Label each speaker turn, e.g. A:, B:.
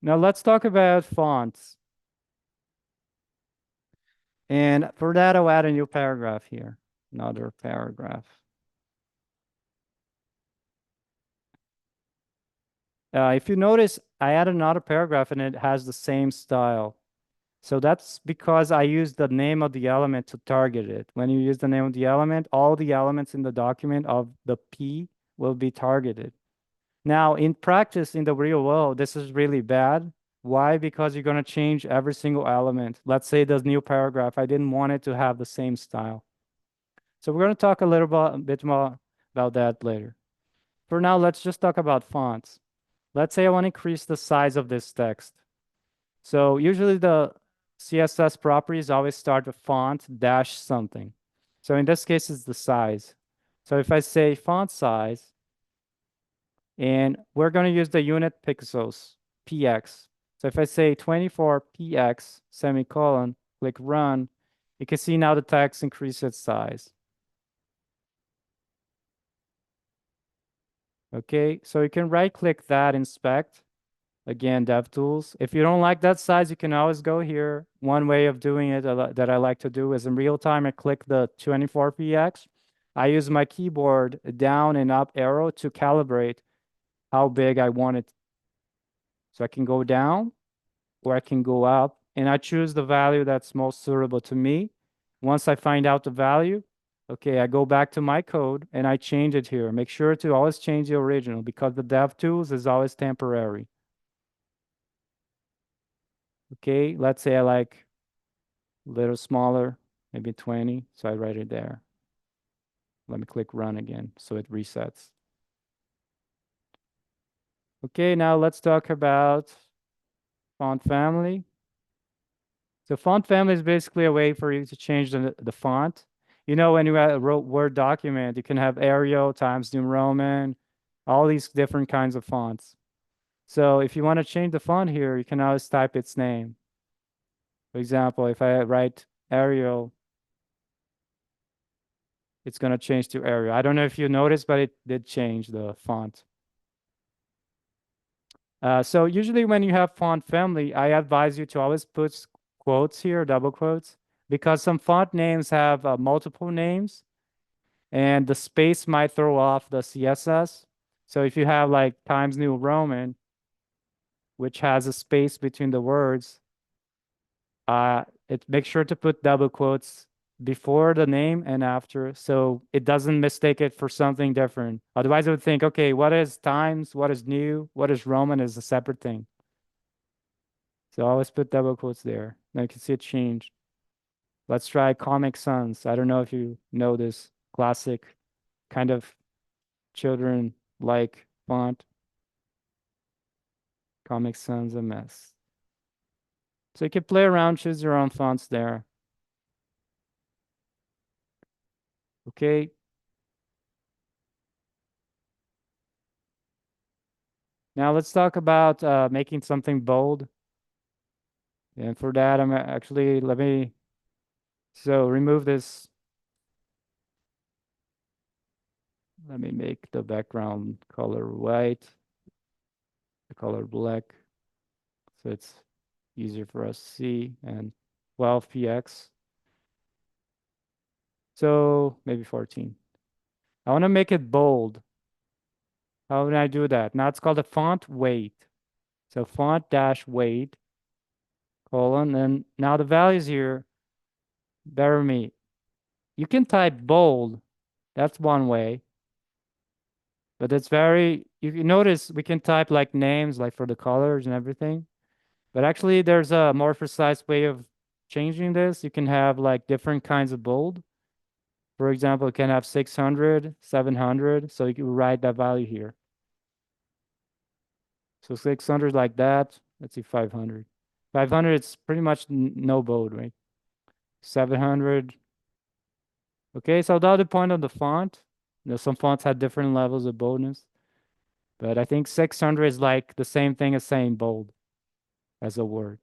A: Now let's talk about fonts. And for that, I'll add a new paragraph here. Another paragraph. If you notice, I added another paragraph and it has the same style. So that's because I used the name of the element to target it. When you use the name of the element, all the elements in the document of the P will be targeted. Now, in practice, in the real world, this is really bad. Why? Because you're going to change every single element. Let's say this new paragraph, I didn't want it to have the same style. So we're going to talk a bit more about that later. For now, let's just talk about fonts. Let's say I want to increase the size of this text. So usually the CSS properties always start with font dash something. So in this case, it's the size. So if I say font size, and we're going to use the unit pixels, px. So if I say 24px, semicolon, click run, you can see now the text increases its size. Okay, so you can right click that, inspect. Again, DevTools. If you don't like that size, you can always go here. One way of doing it that I like to do is in real time, I click the 24px. I use my keyboard down and up arrow to calibrate how big I want it. So I can go down or I can go up, and I choose the value that's most suitable to me. Once I find out the value, okay, I go back to my code and I change it here. Make sure to always change the original because the DevTools is always temporary. Okay, let's say I like a little smaller, maybe 20. So I write it there. Let me click run again so it resets. Okay, now let's talk about font family. So font family is basically a way for you to change the font. You know, when you add a Word document, you can have Arial, Times New Roman, all these different kinds of fonts. So if you want to change the font here, you can always type its name. For example, if I write Arial, it's going to change to Arial. I don't know if you noticed, but it did change the font. So usually when you have font family, I advise you to always put quotes here, double quotes, because some font names have multiple names and the space might throw off the CSS. So if you have like Times New Roman, which has a space between the words, make sure to put double quotes before the name and after, so it doesn't mistake it for something different. Otherwise, it would think, okay, what is Times, what is New, what is Roman is a separate thing. So always put double quotes there. Now you can see it change. Let's try Comic Sans. I don't know if you know this classic kind of children-like font. Comic Sans a mess. So you can play around, choose your own fonts there. Okay. Now let's talk about making something bold. And for that, I'm actually, so remove this. Let me make the background color white, the color black, so it's easier for us to see, and 12px. So maybe 14. I want to make it bold. How would I do that? Now it's called a font weight. So font dash weight, colon, and now the values here, bear me. You can type bold. That's one way. But it's very, you notice we can type like names, like for the colors and everything. But actually there's a more precise way of changing this. You can have like different kinds of bold. For example, it can have 600, 700. So you can write that value here. So 600 like that. Let's see, 500. 500, it's pretty much no bold, right? 700. Okay, so the other point of the font, some fonts have different levels of boldness. But I think 600 is like the same thing as saying bold as a word.